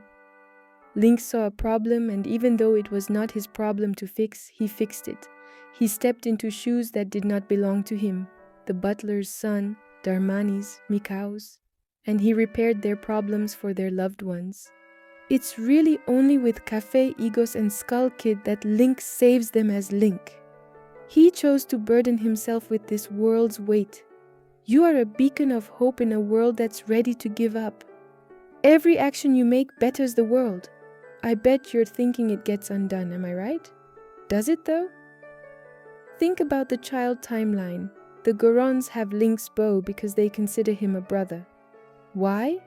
Link saw a problem, and even though it was not his problem to fix, he fixed it. He stepped into shoes that did not belong to him, the butler's son, Darmani's, Mikau's, and he repaired their problems for their loved ones. It's really only with Café Egos and Skull Kid that Link saves them as Link. He chose to burden himself with this world's weight. You are a beacon of hope in a world that's ready to give up. Every action you make betters the world. I bet you're thinking it gets undone, am I right? Does it though? Think about the child timeline. The Gorons have Link's bow because they consider him a brother. Why?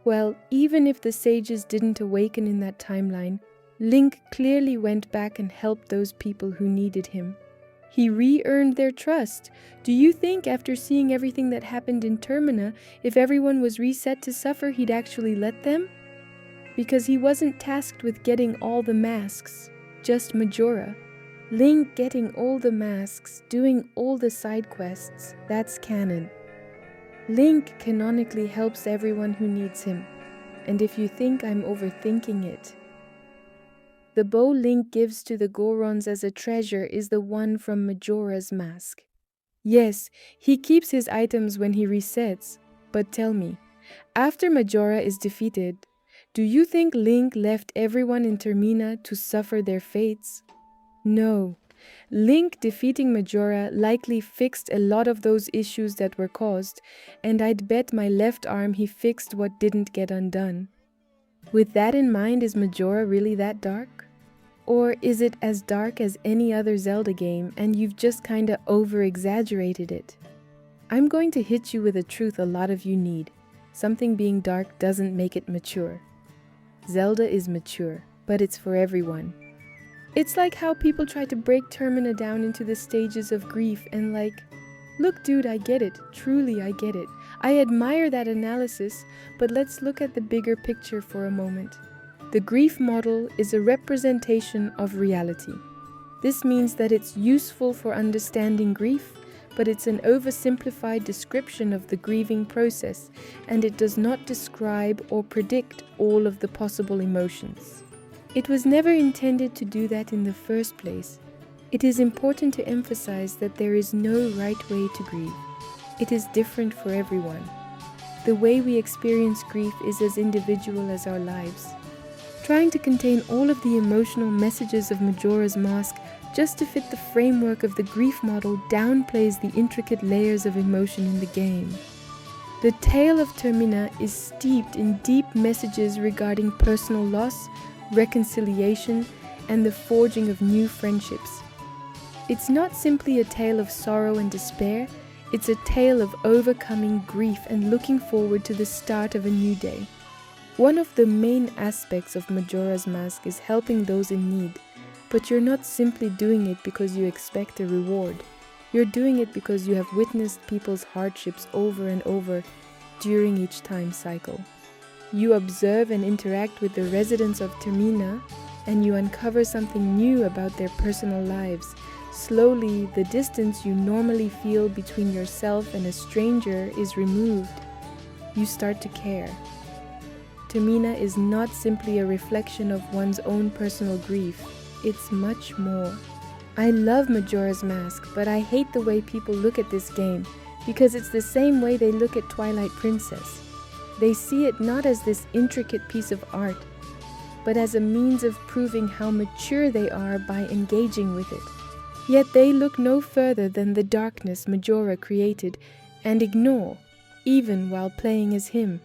Well, even if the sages didn't awaken in that timeline, Link clearly went back and helped those people who needed him. He re-earned their trust. Do you think after seeing everything that happened in Termina, if everyone was reset to suffer, he'd actually let them? Because he wasn't tasked with getting all the masks, just Majora. Link getting all the masks, doing all the side quests, that's canon. Link canonically helps everyone who needs him. And if you think I'm overthinking it, the bow Link gives to the Gorons as a treasure is the one from Majora's Mask. Yes, he keeps his items when he resets, but tell me, after Majora is defeated, do you think Link left everyone in Termina to suffer their fates? No. Link defeating Majora likely fixed a lot of those issues that were caused, and I'd bet my left arm he fixed what didn't get undone. With that in mind, is Majora really that dark? Or is it as dark as any other Zelda game and you've just kinda over-exaggerated it? I'm going to hit you with a truth a lot of you need. Something being dark doesn't make it mature. Zelda is mature, but it's for everyone. It's like how people try to break Termina down into the stages of grief and look dude, I get it, truly I get it. I admire that analysis, but let's look at the bigger picture for a moment. The grief model is a representation of reality. This means that it's useful for understanding grief, but it's an oversimplified description of the grieving process, and it does not describe or predict all of the possible emotions. It was never intended to do that in the first place. It is important to emphasize that there is no right way to grieve. It is different for everyone. The way we experience grief is as individual as our lives. Trying to contain all of the emotional messages of Majora's Mask just to fit the framework of the grief model downplays the intricate layers of emotion in the game. The tale of Termina is steeped in deep messages regarding personal loss, reconciliation, and the forging of new friendships. It's not simply a tale of sorrow and despair, It's a tale of overcoming grief and looking forward to the start of a new day. One of the main aspects of Majora's Mask is helping those in need, but you're not simply doing it because you expect a reward. You're doing it because you have witnessed people's hardships over and over during each time cycle. You observe and interact with the residents of Termina, and you uncover something new about their personal lives. Slowly, the distance you normally feel between yourself and a stranger is removed. You start to care. Termina is not simply a reflection of one's own personal grief. It's much more. I love Majora's Mask, but I hate the way people look at this game because it's the same way they look at Twilight Princess. They see it not as this intricate piece of art, but as a means of proving how mature they are by engaging with it. Yet they look no further than the darkness Majora created and ignore, even while playing as him,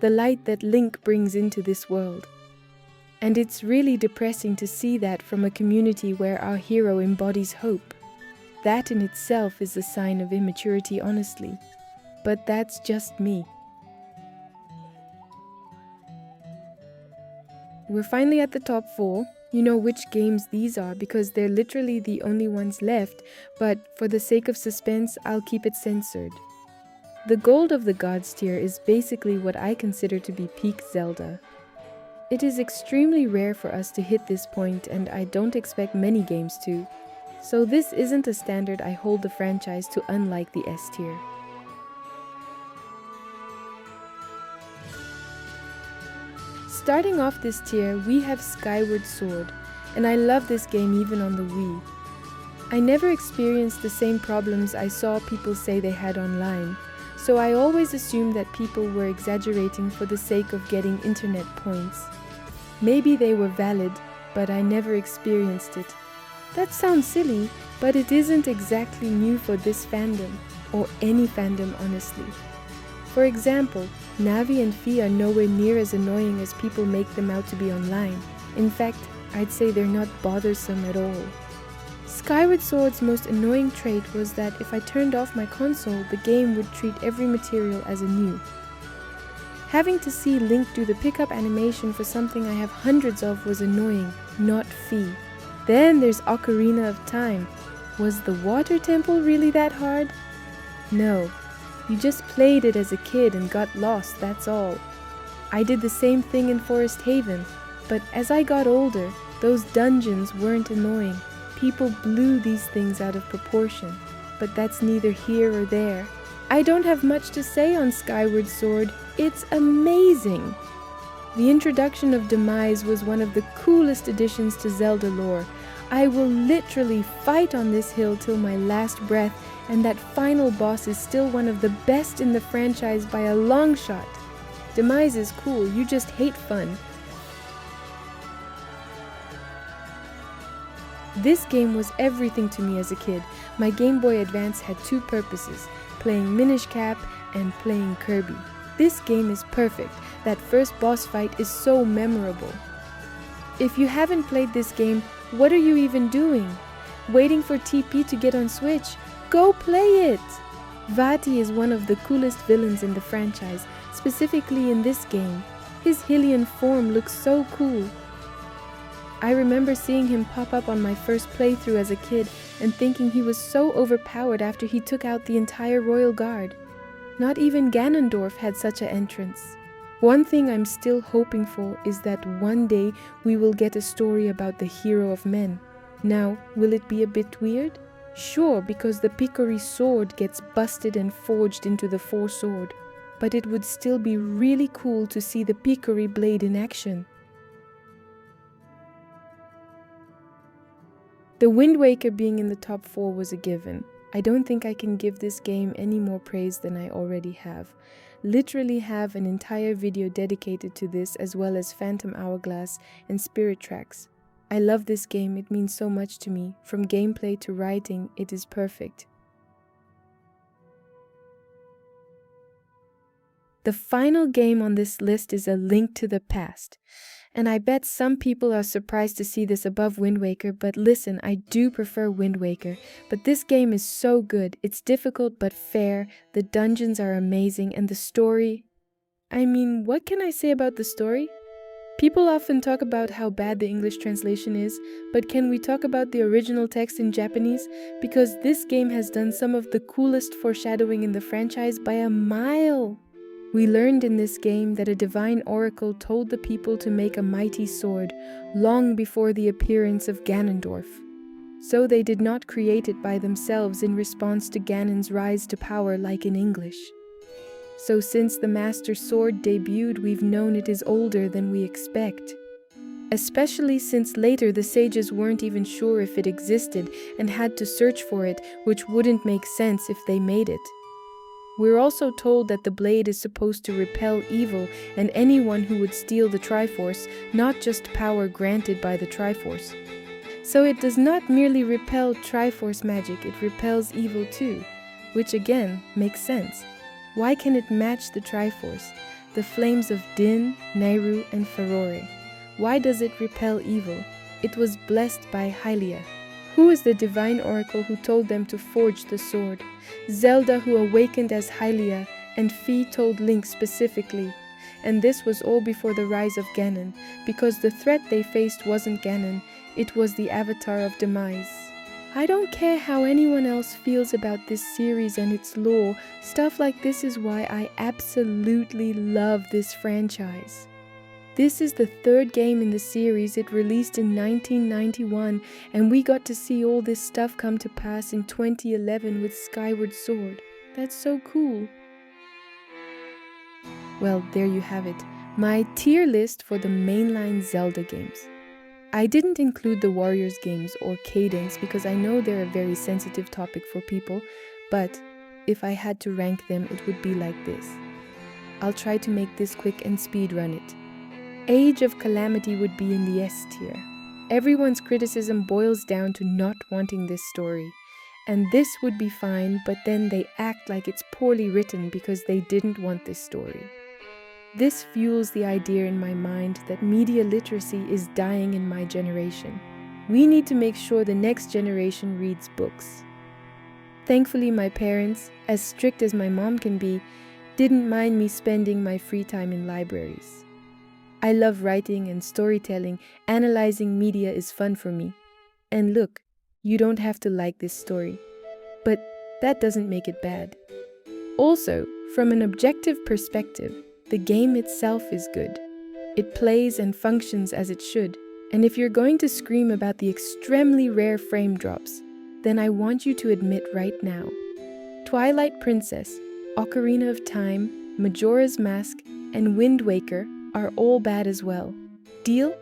the light that Link brings into this world. And it's really depressing to see that from a community where our hero embodies hope. That in itself is a sign of immaturity, honestly. But that's just me. We're finally at the top 4. You know which games these are because they're literally the only ones left, but for the sake of suspense, I'll keep it censored. The Gold of the Gods tier is basically what I consider to be peak Zelda. It is extremely rare for us to hit this point, and I don't expect many games to. So this isn't a standard I hold the franchise to, unlike the S tier. Starting off this tier, we have Skyward Sword, and I love this game even on the Wii. I never experienced the same problems I saw people say they had online, so I always assumed that people were exaggerating for the sake of getting internet points. Maybe they were valid, but I never experienced it. That sounds silly, but it isn't exactly new for this fandom, or any fandom honestly. For example, Navi and Fi are nowhere near as annoying as people make them out to be online. In fact, I'd say they're not bothersome at all. Skyward Sword's most annoying trait was that if I turned off my console, the game would treat every material as a new. Having to see Link do the pickup animation for something I have hundreds of was annoying, not Fi. Then there's Ocarina of Time. Was the water temple really that hard? No. You just played it as a kid and got lost, that's all. I did the same thing in Forest Haven, but as I got older, those dungeons weren't annoying. People blew these things out of proportion, but that's neither here or there. I don't have much to say on Skyward Sword. It's amazing! The introduction of Demise was one of the coolest additions to Zelda lore. I will literally fight on this hill till my last breath, and that final boss is still one of the best in the franchise by a long shot. Demise is cool, you just hate fun. This game was everything to me as a kid. My Game Boy Advance had two purposes, playing Minish Cap and playing Kirby. This game is perfect. That first boss fight is so memorable. If you haven't played this game, what are you even doing? Waiting for TP to get on Switch? Go play it! Vati is one of the coolest villains in the franchise, specifically in this game. His Hylian form looks so cool. I remember seeing him pop up on my first playthrough as a kid and thinking he was so overpowered after he took out the entire Royal Guard. Not even Ganondorf had such an entrance. One thing I'm still hoping for is that one day we will get a story about the hero of men. Now, will it be a bit weird? Sure, because the Picori sword gets busted and forged into the Four Sword, but it would still be really cool to see the Picori blade in action. The Wind Waker being in the top 4 was a given. I don't think I can give this game any more praise than I already have. Literally have an entire video dedicated to this, as well as Phantom Hourglass and Spirit Tracks. I love this game, it means so much to me. From gameplay to writing, it is perfect. The final game on this list is A Link to the Past. And I bet some people are surprised to see this above Wind Waker, but listen, I do prefer Wind Waker. But this game is so good. It's difficult but fair, the dungeons are amazing, and the story... I mean, what can I say about the story? People often talk about how bad the English translation is, but can we talk about the original text in Japanese? Because this game has done some of the coolest foreshadowing in the franchise by a mile. We learned in this game that a divine oracle told the people to make a mighty sword long before the appearance of Ganondorf. So they did not create it by themselves in response to Ganon's rise to power like in English. So since the Master Sword debuted, we've known it is older than we expect. Especially since later the sages weren't even sure if it existed and had to search for it, which wouldn't make sense if they made it. We're also told that the blade is supposed to repel evil and anyone who would steal the Triforce, not just power granted by the Triforce. So it does not merely repel Triforce magic, it repels evil too, which again makes sense. Why can it match the Triforce, the flames of Din, Nayru, and Farore? Why does it repel evil? It was blessed by Hylia. Who is the divine oracle who told them to forge the sword? Zelda, who awakened as Hylia, and Fi told Link specifically. And this was all before the rise of Ganon, because the threat they faced wasn't Ganon, it was the Avatar of Demise. I don't care how anyone else feels about this series and its lore, stuff like this is why I absolutely love this franchise. This is the third game in the series. It released in 1991, and we got to see all this stuff come to pass in 2011 with Skyward Sword. That's so cool. Well, there you have it, my tier list for the mainline Zelda games. I didn't include the Warriors games or Cadence because I know they're a very sensitive topic for people, but if I had to rank them, it would be like this. I'll try to make this quick and speedrun it. Age of Calamity would be in the S tier. Everyone's criticism boils down to not wanting this story. And this would be fine, but then they act like it's poorly written because they didn't want this story. This fuels the idea in my mind that media literacy is dying in my generation. We need to make sure the next generation reads books. Thankfully, my parents, as strict as my mom can be, didn't mind me spending my free time in libraries. I love writing and storytelling. Analyzing media is fun for me. And look, you don't have to like this story. But that doesn't make it bad. Also, from an objective perspective, the game itself is good. It plays and functions as it should. And if you're going to scream about the extremely rare frame drops, then I want you to admit right now. Twilight Princess, Ocarina of Time, Majora's Mask, and Wind Waker are all bad as well. Deal?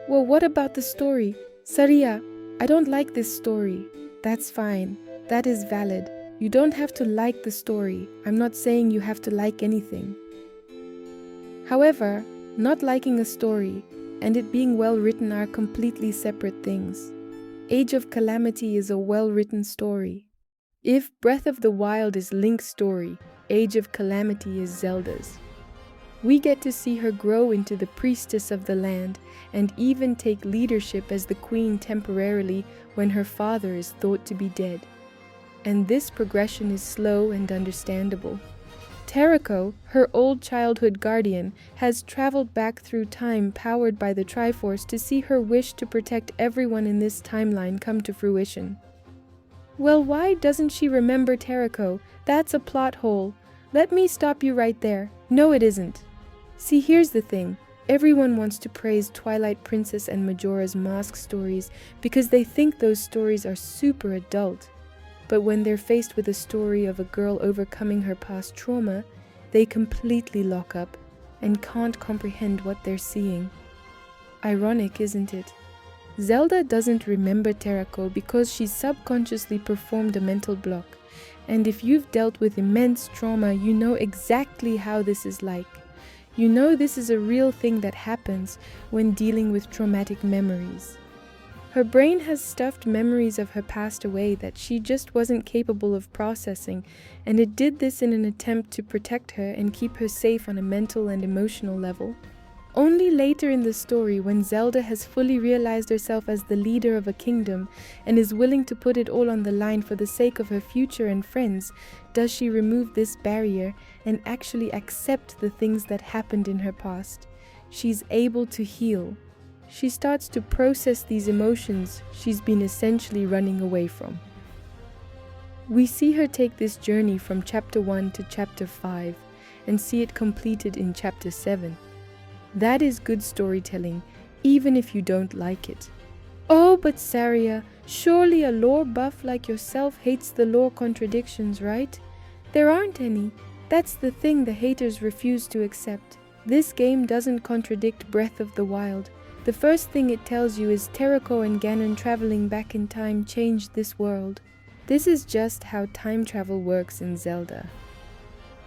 Well, what about the story? Saria, I don't like this story. That's fine. That is valid. You don't have to like the story. I'm not saying you have to like anything. However, not liking a story and it being well written are completely separate things. Age of Calamity is a well-written story. If Breath of the Wild is Link's story, Age of Calamity is Zelda's. We get to see her grow into the priestess of the land and even take leadership as the queen temporarily when her father is thought to be dead. And this progression is slow and understandable. Terako, her old childhood guardian, has traveled back through time powered by the Triforce to see her wish to protect everyone in this timeline come to fruition. Well, why doesn't she remember Terako? That's a plot hole. Let me stop you right there. No, it isn't. See, here's the thing. Everyone wants to praise Twilight Princess and Majora's Mask stories because they think those stories are super adult. But when they're faced with a story of a girl overcoming her past trauma, they completely lock up and can't comprehend what they're seeing. Ironic, isn't it? Zelda doesn't remember Terako because she subconsciously performed a mental block. And if you've dealt with immense trauma, you know exactly how this is like. You know this is a real thing that happens when dealing with traumatic memories. Her brain has stuffed memories of her past away that she just wasn't capable of processing, and it did this in an attempt to protect her and keep her safe on a mental and emotional level. Only later in the story, when Zelda has fully realized herself as the leader of a kingdom and is willing to put it all on the line for the sake of her future and friends, does she remove this barrier and actually accept the things that happened in her past. She's able to heal. She starts to process these emotions she's been essentially running away from. We see her take this journey from chapter 1 to chapter 5 and see it completed in chapter 7. That is good storytelling, even if you don't like it. Oh, but Saria, surely a lore buff like yourself hates the lore contradictions, right? There aren't any. That's the thing the haters refuse to accept. This game doesn't contradict Breath of the Wild. The first thing it tells you is Terrako and Ganon traveling back in time changed this world. This is just how time travel works in Zelda.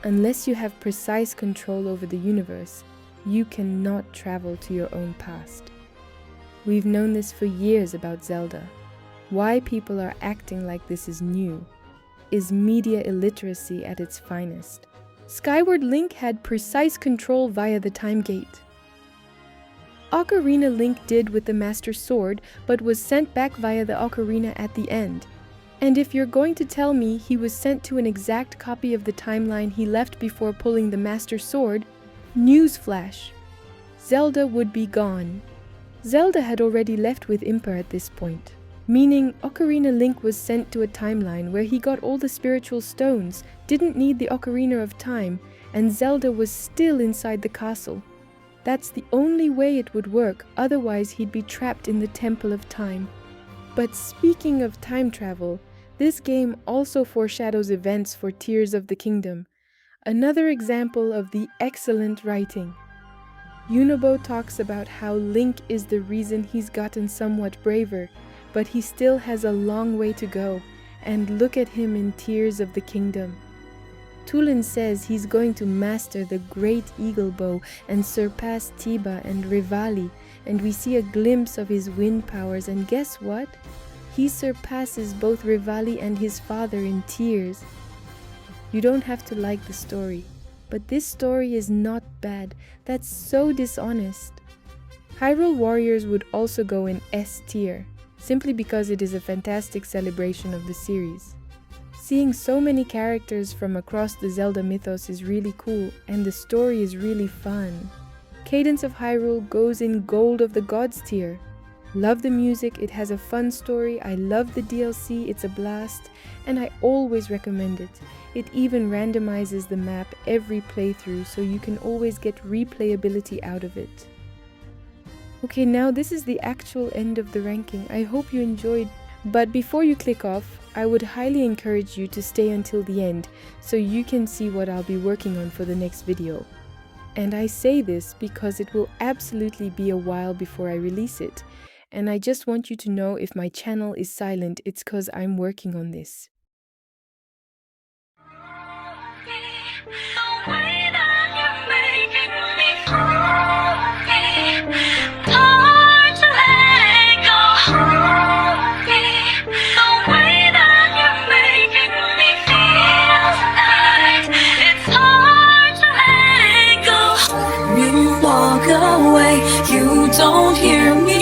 Unless you have precise control over the universe, you cannot travel to your own past. We've known this for years about Zelda. Why people are acting like this is new is media illiteracy at its finest. Skyward Link had precise control via the Time Gate. Ocarina Link did with the Master Sword, but was sent back via the Ocarina at the end. And if you're going to tell me he was sent to an exact copy of the timeline he left before pulling the Master Sword, newsflash, Zelda would be gone. Zelda had already left with Impa at this point, meaning Ocarina Link was sent to a timeline where he got all the spiritual stones, didn't need the Ocarina of Time, and Zelda was still inside the castle. That's the only way it would work, otherwise he'd be trapped in the Temple of Time. But speaking of time travel, this game also foreshadows events for Tears of the Kingdom. Another example of the excellent writing. Yunobo talks about how Link is the reason he's gotten somewhat braver, but he still has a long way to go, and look at him in Tears of the Kingdom. Tulin says he's going to master the Great Eagle Bow and surpass Tiba and Rivali, and we see a glimpse of his wind powers, and guess what? He surpasses both Rivali and his father in Tears. You don't have to like the story, but this story is not bad. That's so dishonest. Hyrule Warriors would also go in S tier, simply because it is a fantastic celebration of the series. Seeing so many characters from across the Zelda mythos is really cool, and the story is really fun. Cadence of Hyrule goes in Gold of the Gods tier. Love the music, it has a fun story, I love the DLC, it's a blast, and I always recommend it. It even randomizes the map every playthrough, so you can always get replayability out of it. Okay, now this is the actual end of the ranking. I hope you enjoyed, but before you click off, I would highly encourage you to stay until the end, so you can see what I'll be working on for the next video. And I say this because it will absolutely be a while before I release it. And I just want you to know if my channel is silent, it's because I'm working on this. You walk away, you don't hear me.